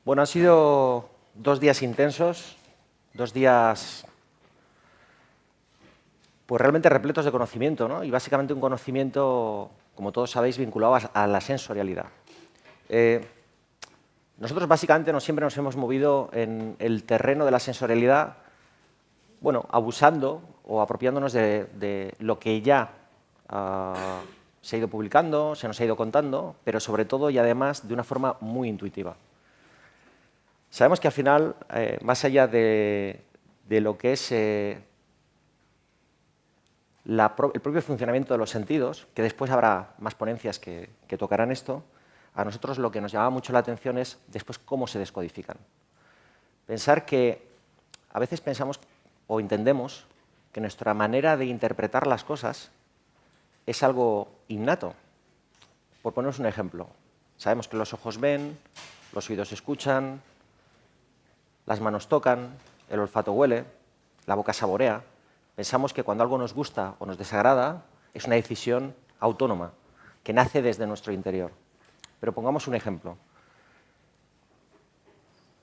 Bueno, han sido 2 días intensos, 2 días pues realmente repletos de conocimiento, ¿no? Y básicamente un conocimiento, como todos sabéis, vinculado a la sensorialidad. Nosotros básicamente siempre nos hemos movido en el terreno de la sensorialidad, bueno, abusando o apropiándonos de lo que ya se ha ido publicando, se nos ha ido contando, pero sobre todo y además de una forma muy intuitiva. Sabemos que al final, más allá de lo que es el propio funcionamiento de los sentidos, que después habrá más ponencias que tocarán esto, a nosotros lo que nos llama mucho la atención es después cómo se descodifican. Pensar que a veces pensamos o entendemos que nuestra manera de interpretar las cosas es algo innato. Por poneros un ejemplo, sabemos que los ojos ven, los oídos escuchan, las manos tocan, el olfato huele, la boca saborea. Pensamos que cuando algo nos gusta o nos desagrada es una decisión autónoma, que nace desde nuestro interior. Pero pongamos un ejemplo.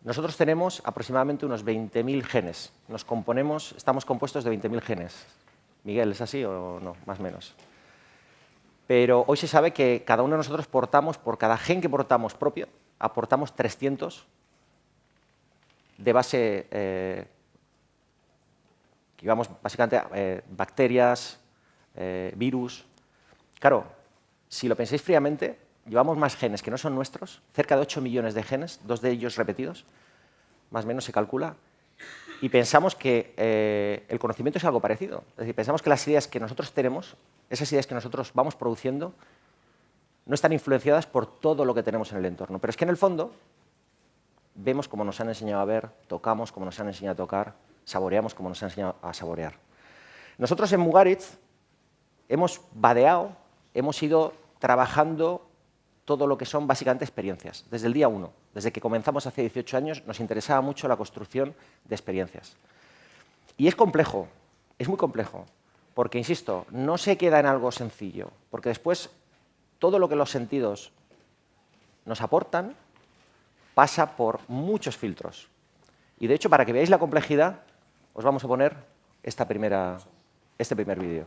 Nosotros tenemos aproximadamente unos 20.000 genes. Estamos compuestos de 20.000 genes. Miguel, ¿es así o no? Más o menos. Pero hoy se sabe que cada uno de nosotros portamos, por cada gen que portamos propio, aportamos 300 de base, que llevamos básicamente bacterias, virus. Claro, si lo pensáis fríamente, llevamos más genes que no son nuestros, cerca de 8 millones de genes, 2 de ellos repetidos, más o menos se calcula, y pensamos que el conocimiento es algo parecido. Es decir, pensamos que las ideas que nosotros tenemos, esas ideas que nosotros vamos produciendo, no están influenciadas por todo lo que tenemos en el entorno. Pero es que en el fondo vemos como nos han enseñado a ver, tocamos como nos han enseñado a tocar, saboreamos como nos han enseñado a saborear. Nosotros en Mugaritz hemos vadeado, hemos ido trabajando todo lo que son básicamente experiencias, desde el día 1. Desde que comenzamos hace 18 años nos interesaba mucho la construcción de experiencias. Y es complejo, es muy complejo, porque, insisto, no se queda en algo sencillo, porque después todo lo que los sentidos nos aportan pasa por muchos filtros. Y de hecho, para que veáis la complejidad, os vamos a poner este primer vídeo.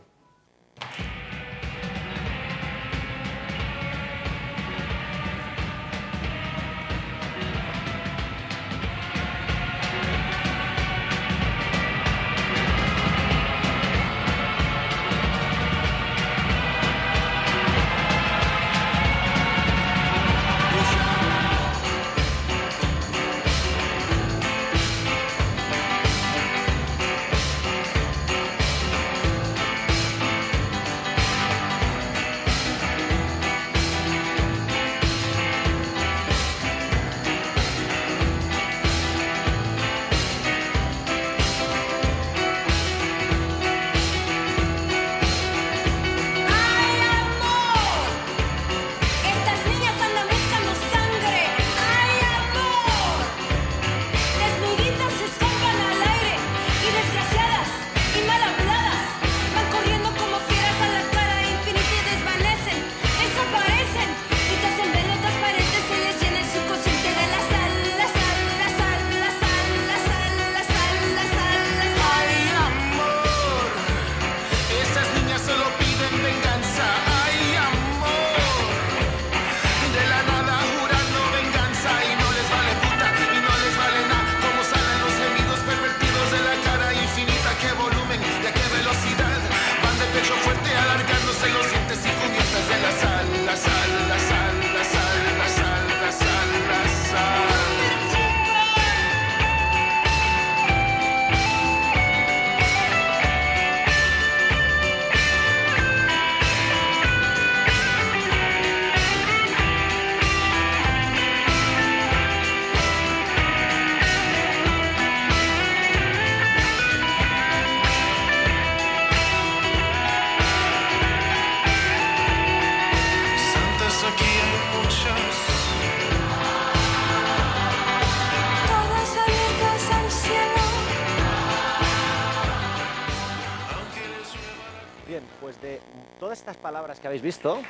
Bien, pues de todas estas palabras que habéis visto,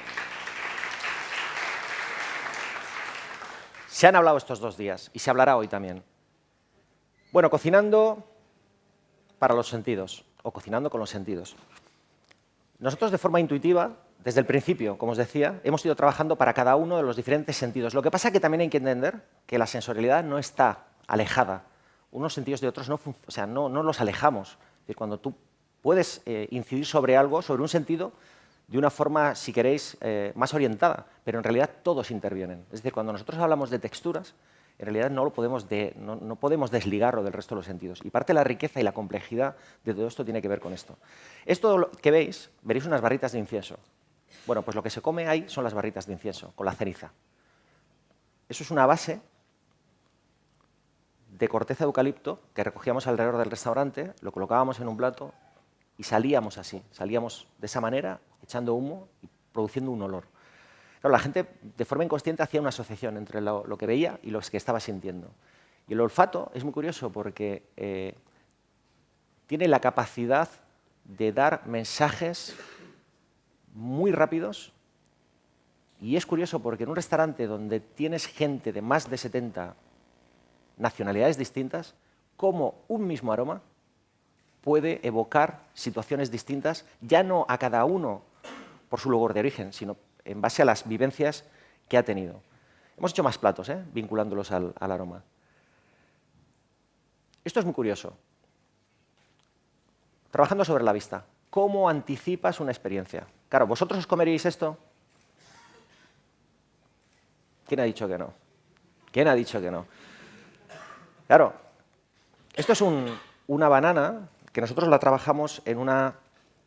Se han hablado estos 2 días y se hablará hoy también. Bueno, cocinando para los sentidos, o cocinando con los sentidos. Nosotros, de forma intuitiva, desde el principio, como os decía, hemos ido trabajando para cada uno de los diferentes sentidos. Lo que pasa es que también hay que entender que la sensorialidad no está alejada. Unos sentidos de otros no los alejamos. Es decir, cuando tú puedes incidir sobre algo, sobre un sentido, de una forma, si queréis, más orientada, pero en realidad todos intervienen. Es decir, cuando nosotros hablamos de texturas, en realidad no podemos desligarlo del resto de los sentidos. Y parte de la riqueza y la complejidad de todo esto tiene que ver con esto. Esto que veréis unas barritas de incienso. Bueno, pues lo que se come ahí son las barritas de incienso, con la ceniza. Eso es una base de corteza de eucalipto que recogíamos alrededor del restaurante, lo colocábamos en un plato y salíamos así, salíamos de esa manera, echando humo y produciendo un olor. Claro, la gente de forma inconsciente hacía una asociación entre lo que veía y lo que estaba sintiendo. Y el olfato es muy curioso porque tiene la capacidad de dar mensajes muy rápidos, y es curioso porque en un restaurante donde tienes gente de más de 70 nacionalidades distintas, cómo un mismo aroma puede evocar situaciones distintas, ya no a cada uno por su lugar de origen, sino en base a las vivencias que ha tenido. Hemos hecho más platos, vinculándolos al aroma. Esto es muy curioso. Trabajando sobre la vista. ¿Cómo anticipas una experiencia? Claro, ¿vosotros os comeríais esto? ¿Quién ha dicho que no? ¿Quién ha dicho que no? Claro, esto es una banana que nosotros la trabajamos en una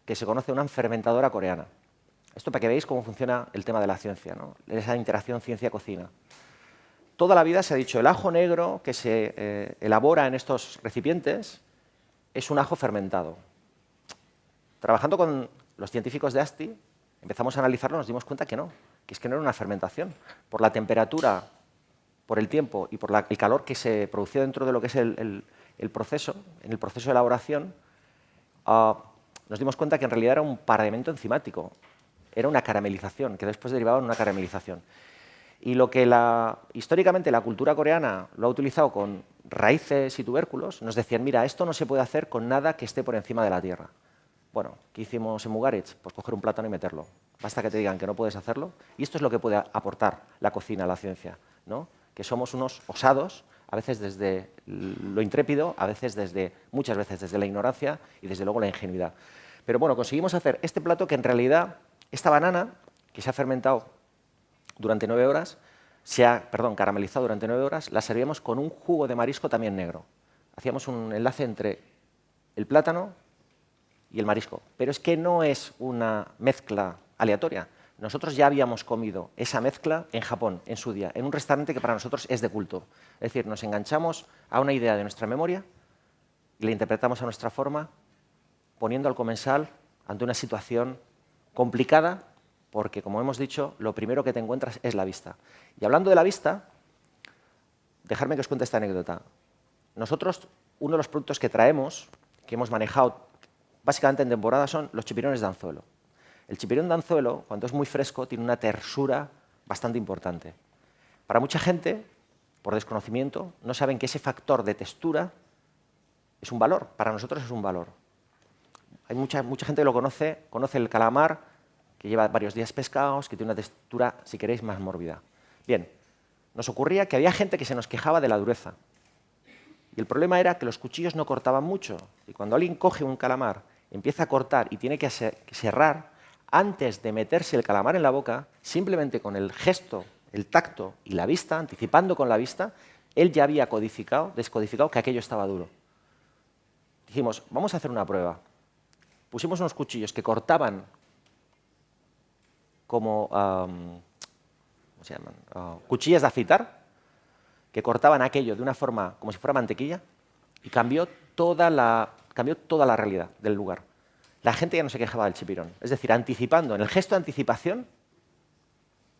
que se conoce una fermentadora coreana. Esto para que veáis cómo funciona el tema de la ciencia, ¿no? Esa interacción ciencia-cocina. Toda la vida se ha dicho el ajo negro que se elabora en estos recipientes es un ajo fermentado. Trabajando con los científicos de ASTI, empezamos a analizarlo y nos dimos cuenta que no, que es que no era una fermentación. Por la temperatura, por el tiempo y por el calor que se produció dentro de lo que es el proceso, en el proceso de elaboración, nos dimos cuenta que en realidad era un paramento enzimático, era una caramelización, que después derivaba en una caramelización. Y lo que históricamente la cultura coreana lo ha utilizado con raíces y tubérculos, nos decían, mira, esto no se puede hacer con nada que esté por encima de la tierra. Bueno, ¿qué hicimos en Mugaritz? Pues coger un plátano y meterlo. Basta que te digan que no puedes hacerlo. Y esto es lo que puede aportar la cocina a la ciencia, ¿no? Que somos unos osados, a veces desde lo intrépido, a veces muchas veces desde la ignorancia y desde luego la ingenuidad. Pero bueno, conseguimos hacer este plato que en realidad, esta banana, que se ha fermentado durante 9 horas, caramelizado durante 9 horas, la servíamos con un jugo de marisco también negro. Hacíamos un enlace entre el plátano y el marisco. Pero es que no es una mezcla aleatoria. Nosotros ya habíamos comido esa mezcla en Japón, en su día, en un restaurante que para nosotros es de culto. Es decir, nos enganchamos a una idea de nuestra memoria y la interpretamos a nuestra forma, poniendo al comensal ante una situación complicada, porque, como hemos dicho, lo primero que te encuentras es la vista. Y hablando de la vista, dejadme que os cuente esta anécdota. Nosotros, uno de los productos que traemos, que hemos manejado básicamente en temporada, son los chipirones de anzuelo. El chipirón de anzuelo, cuando es muy fresco, tiene una tersura bastante importante. Para mucha gente, por desconocimiento, no saben que ese factor de textura es un valor. Para nosotros es un valor. Hay mucha gente que lo conoce el calamar, que lleva varios días pescados, que tiene una textura, si queréis, más mórbida. Bien, nos ocurría que había gente que se nos quejaba de la dureza. Y el problema era que los cuchillos no cortaban mucho. Y cuando alguien coge un calamar, empieza a cortar y tiene que serrar, antes de meterse el calamar en la boca, simplemente con el gesto, el tacto y la vista, anticipando con la vista, él ya había descodificado que aquello estaba duro. Dijimos, vamos a hacer una prueba. Pusimos unos cuchillos que cortaban como ¿cómo se llaman? Cuchillas de afeitar, que cortaban aquello de una forma como si fuera mantequilla, y cambió toda la realidad del lugar. La gente ya no se quejaba del chipirón. Es decir, anticipando, en el gesto de anticipación,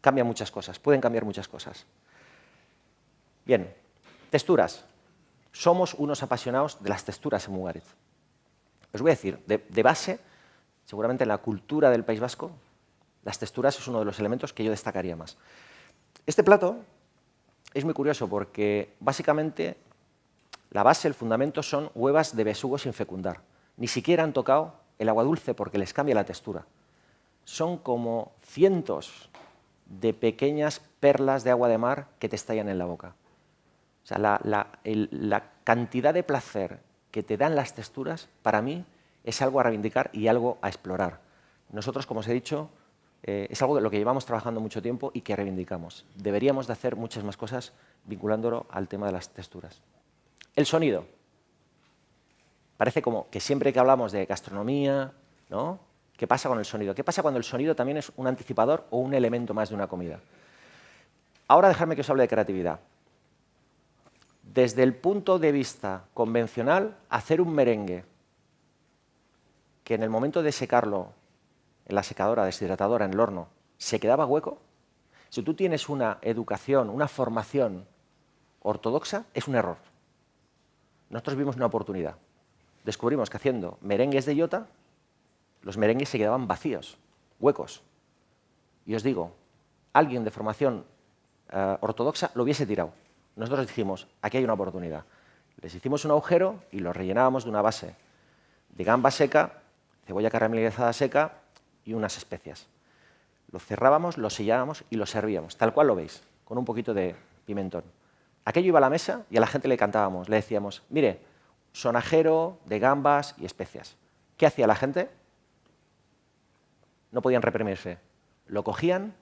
cambian muchas cosas, pueden cambiar muchas cosas. Bien, texturas. Somos unos apasionados de las texturas en Mugaritz. Os voy a decir, de base, seguramente en la cultura del País Vasco, las texturas es uno de los elementos que yo destacaría más. Este plato es muy curioso porque básicamente la base, el fundamento son huevas de besugo sin fecundar. Ni siquiera han tocado el agua dulce porque les cambia la textura. Son como cientos de pequeñas perlas de agua de mar que te estallan en la boca. O sea, la cantidad de placer que te dan las texturas, para mí, es algo a reivindicar y algo a explorar. Nosotros, como os he dicho, es algo de lo que llevamos trabajando mucho tiempo y que reivindicamos. Deberíamos de hacer muchas más cosas vinculándolo al tema de las texturas. El sonido. Parece como que siempre que hablamos de gastronomía, ¿no? ¿Qué pasa con el sonido? ¿Qué pasa cuando el sonido también es un anticipador o un elemento más de una comida? Ahora dejadme que os hable de creatividad. Desde el punto de vista convencional, hacer un merengue que en el momento de secarlo en la secadora, deshidratadora, en el horno, se quedaba hueco, si tú tienes una educación, una formación ortodoxa, es un error. Nosotros vimos una oportunidad. Descubrimos que haciendo merengues de Jota, los merengues se quedaban vacíos, huecos. Y os digo, alguien de formación ortodoxa lo hubiese tirado. Nosotros dijimos, aquí hay una oportunidad. Les hicimos un agujero y lo rellenábamos de una base de gamba seca, cebolla caramelizada seca y unas especias. Lo cerrábamos, lo sellábamos y lo servíamos, tal cual lo veis, con un poquito de pimentón. Aquello iba a la mesa y a la gente le cantábamos, le decíamos, mire, sonajero de gambas y especias. ¿Qué hacía la gente? No podían reprimirse. Lo cogían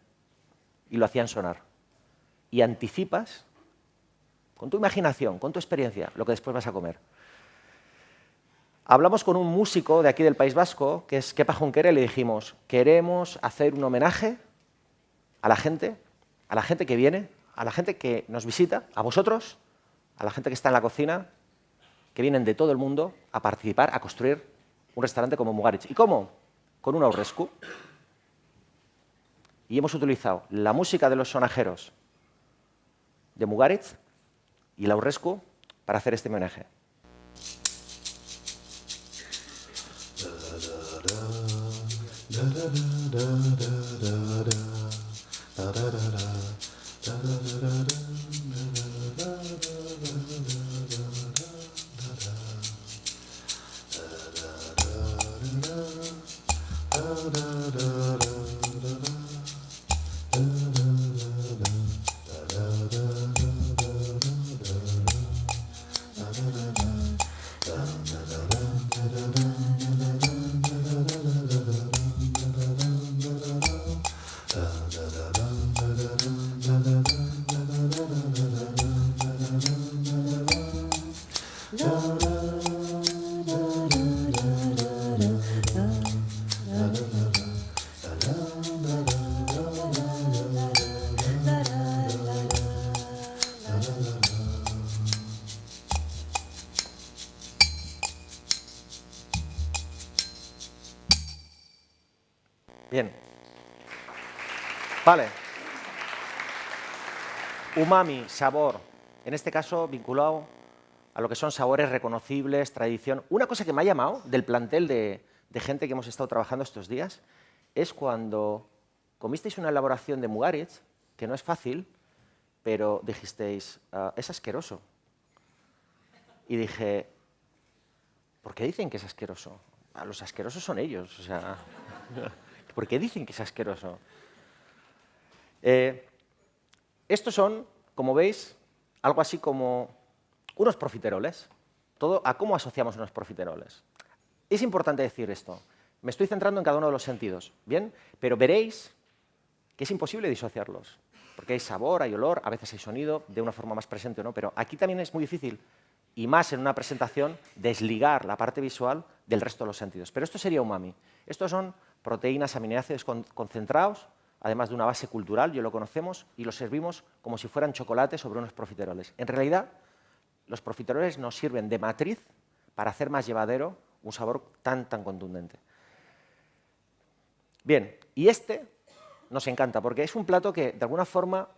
y lo hacían sonar. Y anticipas, con tu imaginación, con tu experiencia, lo que después vas a comer. Hablamos con un músico de aquí del País Vasco, que es Kepa Junquera, y le dijimos, queremos hacer un homenaje a la gente que viene, a la gente que nos visita, a vosotros, a la gente que está en la cocina, que vienen de todo el mundo a participar, a construir un restaurante como Mugaritz. ¿Y cómo? Con un aurresku. Y hemos utilizado la música de los sonajeros de Mugaritz y el aurresku para hacer este homenaje. Bien. Vale. Umami, sabor. En este caso, vinculado a lo que son sabores reconocibles, tradición. Una cosa que me ha llamado del plantel de gente que hemos estado trabajando estos días es cuando comisteis una elaboración de Mugaritz, que no es fácil, pero dijisteis, es asqueroso. Y dije, ¿por qué dicen que es asqueroso? Los asquerosos son ellos, o sea, ¿por qué dicen que es asqueroso? Estos son, como veis, algo así como unos profiteroles. Todo a cómo asociamos unos profiteroles. Es importante decir esto. Me estoy centrando en cada uno de los sentidos, ¿bien? Pero veréis que es imposible disociarlos, porque hay sabor, hay olor, a veces hay sonido, de una forma más presente o no, pero aquí también es muy difícil, y más en una presentación, desligar la parte visual del resto de los sentidos. Pero esto sería umami. Estos son proteínas, aminoácidos concentrados, además de una base cultural, yo lo conocemos, y los servimos como si fueran chocolate sobre unos profiteroles. En realidad, los profiteroles nos sirven de matriz para hacer más llevadero un sabor tan contundente. Bien, y este nos encanta, porque es un plato que, de alguna forma,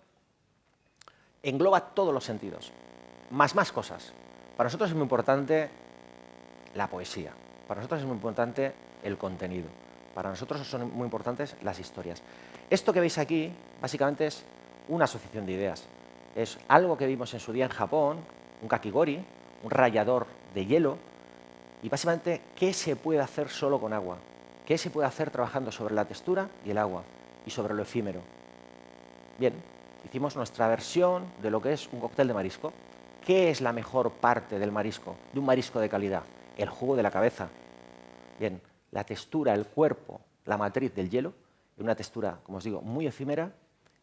engloba todos los sentidos, más cosas. Para nosotros es muy importante la poesía, para nosotros es muy importante el contenido, para nosotros son muy importantes las historias. Esto que veis aquí, básicamente, es una asociación de ideas. es algo que vimos en su día en Japón, un kakigori, un rallador de hielo, y básicamente, ¿qué se puede hacer solo con agua? ¿Qué se puede hacer trabajando sobre la textura y el agua y sobre lo efímero? Bien, hicimos nuestra versión de lo que es un cóctel de marisco. ¿Qué es la mejor parte del marisco, de un marisco de calidad? El jugo de la cabeza. Bien, la textura, el cuerpo, la matriz del hielo, una textura, como os digo, muy efímera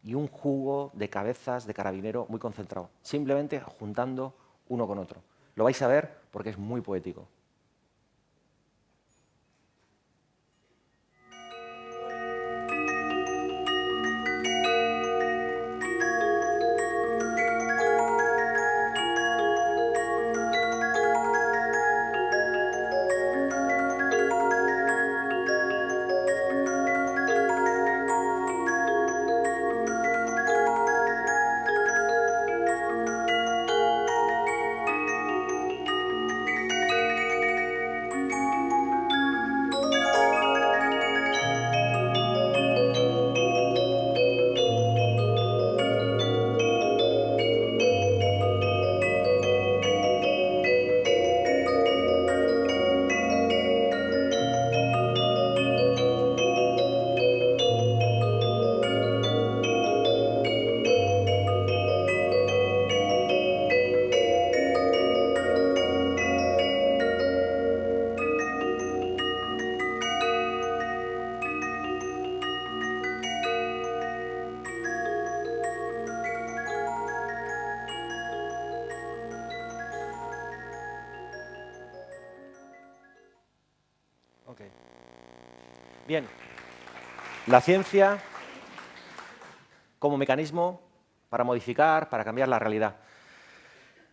y un jugo de cabezas de carabinero muy concentrado, simplemente juntando uno con otro. Lo vais a ver porque es muy poético. Okay. Bien, la ciencia como mecanismo para modificar, para cambiar la realidad.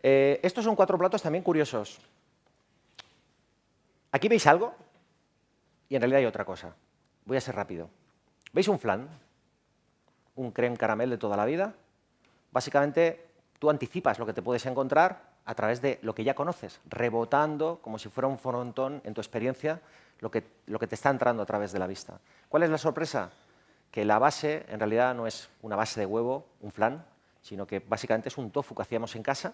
Estos son 4 platos también curiosos. Aquí veis algo y en realidad hay otra cosa. Voy a ser rápido. ¿Veis un flan? Un crème caramel de toda la vida. Básicamente, tú anticipas lo que te puedes encontrar a través de lo que ya conoces, rebotando como si fuera un frontón en tu experiencia lo que te está entrando a través de la vista. ¿Cuál es la sorpresa? Que la base en realidad no es una base de huevo, un flan, sino que básicamente es un tofu que hacíamos en casa,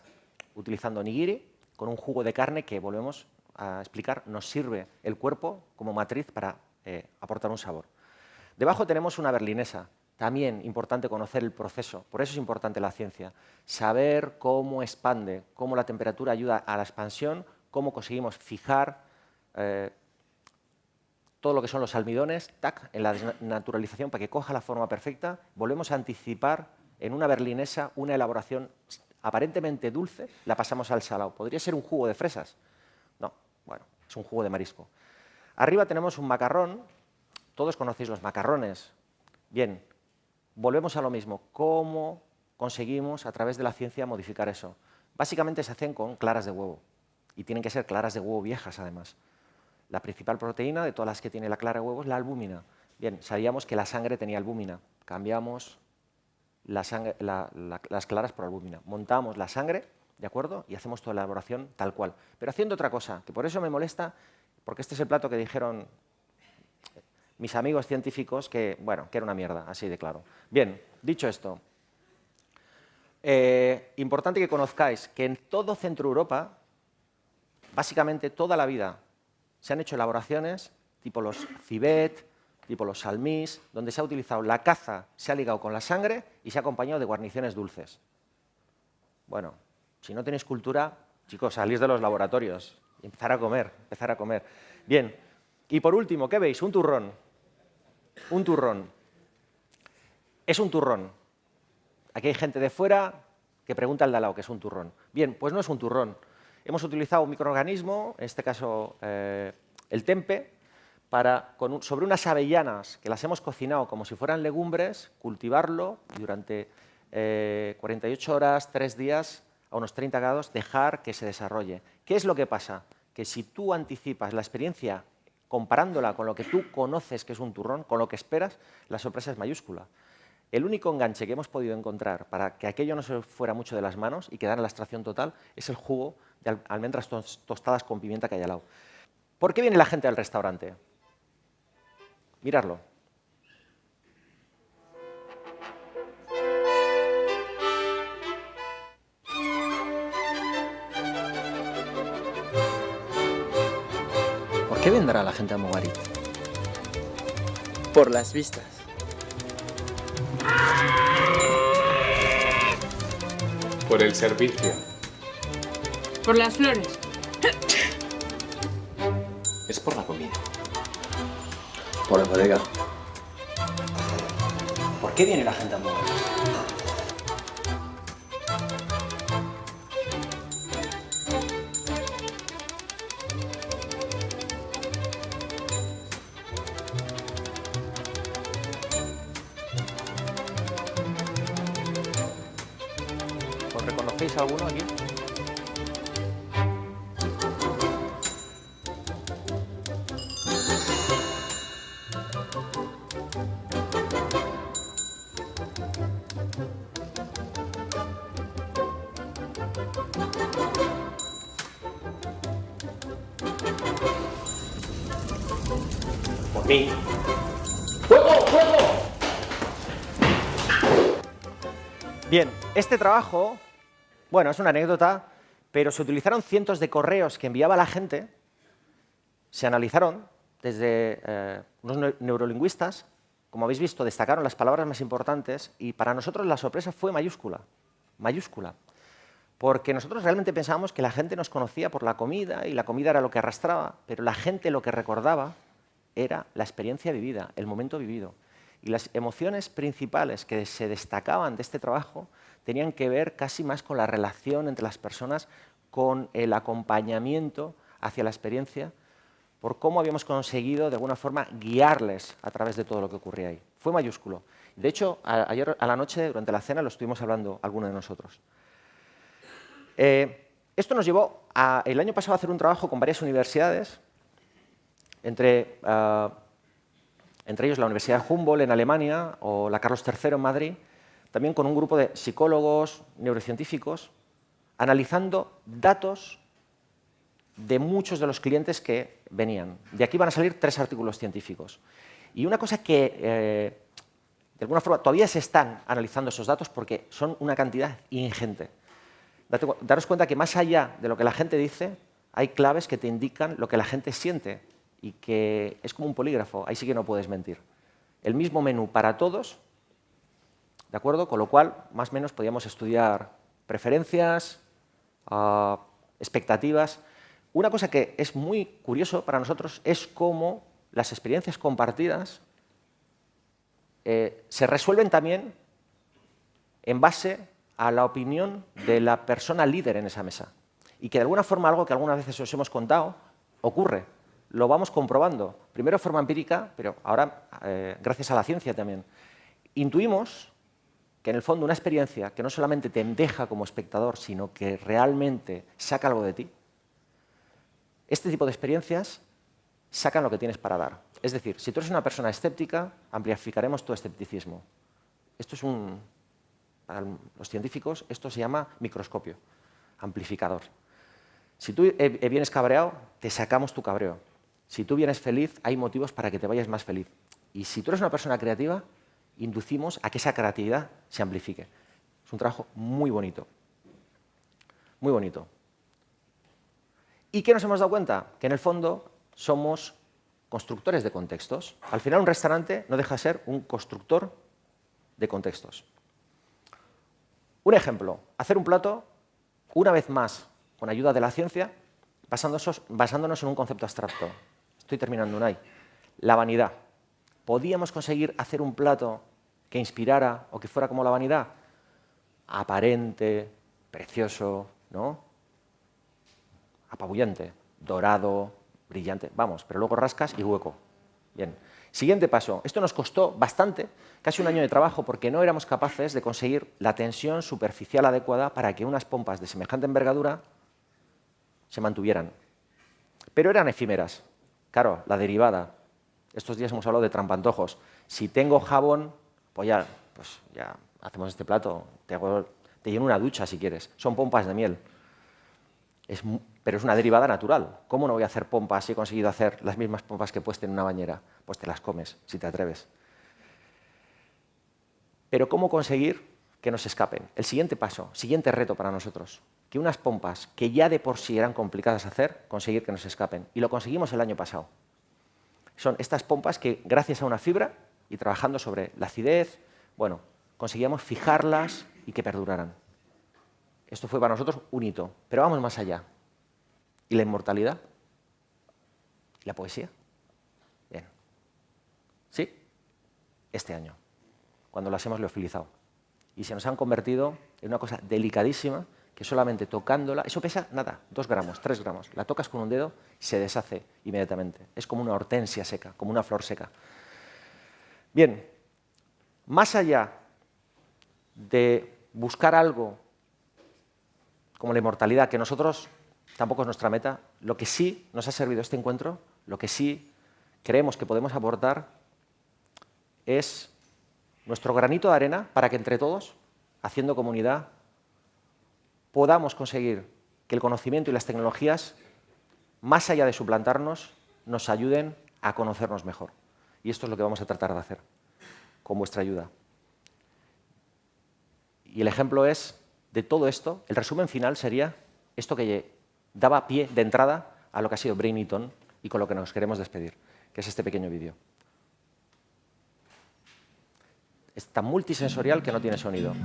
utilizando nigiri, con un jugo de carne que, volvemos a explicar, nos sirve el cuerpo como matriz para aportar un sabor. Debajo tenemos una berlinesa. También importante conocer el proceso, por eso es importante la ciencia. Saber cómo expande, cómo la temperatura ayuda a la expansión, cómo conseguimos fijar todo lo que son los almidones, tac, en la desnaturalización para que coja la forma perfecta. Volvemos a anticipar en una berlinesa una elaboración aparentemente dulce, la pasamos al salado. ¿Podría ser un jugo de fresas? No, bueno, es un jugo de marisco. Arriba tenemos un macarrón. Todos conocéis los macarrones. Bien, volvemos a lo mismo. ¿Cómo conseguimos, a través de la ciencia, modificar eso? Básicamente se hacen con claras de huevo. Y tienen que ser claras de huevo viejas, además. La principal proteína de todas las que tiene la clara de huevo es la albúmina. Bien, sabíamos que la sangre tenía albúmina. Cambiamos las claras por albúmina. Montamos la sangre, ¿de acuerdo? Y hacemos toda la elaboración tal cual. Pero haciendo otra cosa, que por eso me molesta, porque este es el plato que dijeron mis amigos científicos que, bueno, que era una mierda, así de claro. Bien, dicho esto, importante que conozcáis que en todo Centro Europa, básicamente toda la vida, se han hecho elaboraciones tipo los civet, tipo los salmís, donde se ha utilizado la caza, se ha ligado con la sangre y se ha acompañado de guarniciones dulces. Bueno, si no tenéis cultura, chicos, salís de los laboratorios y empezar a comer, empezar a comer. Bien, y por último, ¿qué veis? Un turrón. Un turrón. Es un turrón. Aquí hay gente de fuera que pregunta al de al lado qué es un turrón. Bien, pues no es un turrón. Hemos utilizado un microorganismo, en este caso el tempe, sobre unas avellanas que las hemos cocinado como si fueran legumbres, cultivarlo y durante 48 horas, 3 días, a unos 30 grados, dejar que se desarrolle. ¿Qué es lo que pasa? Que si tú anticipas la experiencia comparándola con lo que tú conoces que es un turrón, con lo que esperas, la sorpresa es mayúscula. El único enganche que hemos podido encontrar para que aquello no se fuera mucho de las manos y quedara en la extracción total es el jugo de almendras tostadas con pimienta que hay al lado. ¿Por qué viene la gente al restaurante? Mirarlo. ¿Por qué vendrá la gente a Mugarit? Por las vistas. Por el servicio. Por las flores. Es por la comida. Por la bodega. ¿Por qué viene la gente a Mugarit? ¿Os reconocéis alguno aquí? Por mí. ¡Fuego! ¡Fuego! Bien, este trabajo, bueno, es una anécdota, pero se utilizaron cientos de correos que enviaba la gente, se analizaron desde unos neurolingüistas, como habéis visto, destacaron las palabras más importantes y para nosotros la sorpresa fue mayúscula, mayúscula, porque nosotros realmente pensábamos que la gente nos conocía por la comida y la comida era lo que arrastraba, pero la gente lo que recordaba era la experiencia vivida, el momento vivido. Y las emociones principales que se destacaban de este trabajo tenían que ver casi más con la relación entre las personas, con el acompañamiento hacia la experiencia, por cómo habíamos conseguido de alguna forma guiarles a través de todo lo que ocurría ahí. Fue mayúsculo. De hecho, ayer a la noche, durante la cena, lo estuvimos hablando algunos de nosotros. Esto nos llevó el año pasado a hacer un trabajo con varias universidades, entre ellos la Universidad de Humboldt en Alemania o la Carlos III en Madrid, también con un grupo de psicólogos, neurocientíficos, analizando datos de muchos de los clientes que venían. De aquí van a salir 3 artículos científicos. Y una cosa que, de alguna forma, todavía se están analizando esos datos porque son una cantidad ingente. Daros cuenta que más allá de lo que la gente dice, hay claves que te indican lo que la gente siente y que es como un polígrafo, ahí sí que no puedes mentir. El mismo menú para todos, ¿de acuerdo? Con lo cual, más o menos, podíamos estudiar preferencias, expectativas. Una cosa que es muy curioso para nosotros es cómo las experiencias compartidas se resuelven también en base a la opinión de la persona líder en esa mesa. Y que de alguna forma, algo que algunas veces os hemos contado, ocurre. Lo vamos comprobando, primero de forma empírica, pero ahora gracias a la ciencia también. Intuimos que en el fondo una experiencia que no solamente te deja como espectador, sino que realmente saca algo de ti, este tipo de experiencias sacan lo que tienes para dar. Es decir, si tú eres una persona escéptica, amplificaremos tu escepticismo. Esto es para los científicos, esto se llama microscopio, amplificador. Si tú vienes cabreado, te sacamos tu cabreo. Si tú vienes feliz, hay motivos para que te vayas más feliz. Y si tú eres una persona creativa, inducimos a que esa creatividad se amplifique. Es un trabajo muy bonito. Muy bonito. ¿Y qué nos hemos dado cuenta? Que en el fondo somos constructores de contextos. Al final un restaurante no deja de ser un constructor de contextos. Un ejemplo, hacer un plato, una vez más, con ayuda de la ciencia, basándonos en un concepto abstracto. Estoy terminando, Unai. La vanidad. ¿Podíamos conseguir hacer un plato que inspirara o que fuera como la vanidad? Aparente, precioso, ¿no? Apabullante, dorado, brillante. Vamos, pero luego rascas y hueco. Bien. Siguiente paso. Esto nos costó bastante, casi un año de trabajo, porque no éramos capaces de conseguir la tensión superficial adecuada para que unas pompas de semejante envergadura se mantuvieran. Pero eran efímeras. Claro, la derivada. Estos días hemos hablado de trampantojos. Si tengo jabón, pues ya hacemos este plato. Te lleno una ducha si quieres. Son pompas de miel. Pero es una derivada natural. ¿Cómo no voy a hacer pompas si he conseguido hacer las mismas pompas que he puesto en una bañera? Pues te las comes, si te atreves. Pero ¿cómo conseguir que nos escapen. El siguiente paso, siguiente reto para nosotros, que unas pompas que ya de por sí eran complicadas de hacer, conseguir que nos escapen. Y lo conseguimos el año pasado. Son estas pompas que, gracias a una fibra y trabajando sobre la acidez, bueno, conseguíamos fijarlas y que perduraran. Esto fue para nosotros un hito, pero vamos más allá. ¿Y la inmortalidad? ¿Y la poesía? Bien. Sí, este año, cuando las hemos liofilizado. Y se nos han convertido en una cosa delicadísima que solamente tocándola, eso pesa nada, 2 gramos, 3 gramos, la tocas con un dedo y se deshace inmediatamente. Es como una hortensia seca, como una flor seca. Bien, más allá de buscar algo como la inmortalidad, que nosotros tampoco es nuestra meta, lo que sí nos ha servido este encuentro, lo que sí creemos que podemos aportar es nuestro granito de arena para que entre todos, haciendo comunidad, podamos conseguir que el conocimiento y las tecnologías, más allá de suplantarnos, nos ayuden a conocernos mejor. Y esto es lo que vamos a tratar de hacer, con vuestra ayuda. Y el ejemplo es, de todo esto, el resumen final sería esto que daba pie de entrada a lo que ha sido Brain Eaton y con lo que nos queremos despedir, que es este pequeño vídeo. Es tan multisensorial que no tiene sonido.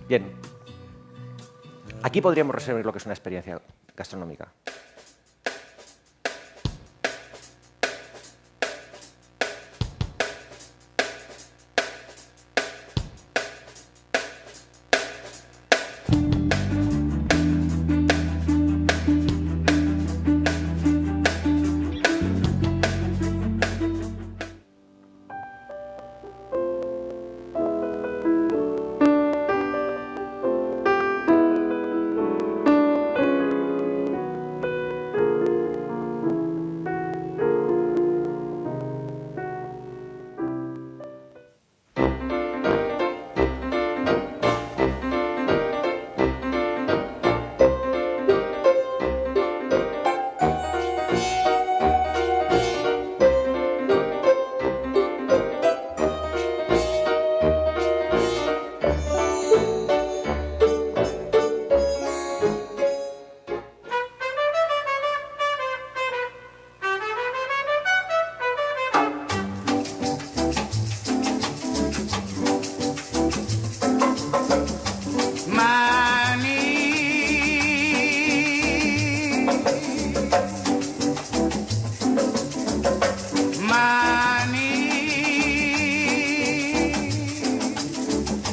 Bien. Aquí podríamos resumir lo que es una experiencia gastronómica.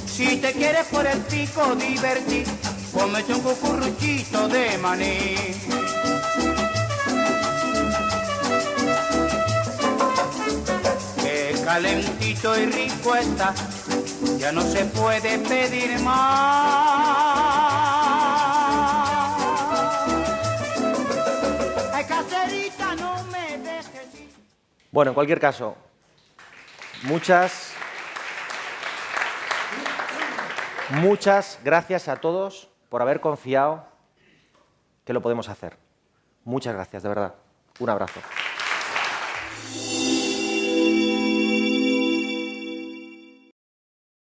Si te quieres por el pico divertir, cómete un cucurruchito de maní. Qué calentito y rico está, ya no se puede pedir más. Ay, caserita, no me dejes ir. Bueno, en cualquier caso, muchas gracias a todos por haber confiado que lo podemos hacer. Muchas gracias, de verdad. Un abrazo.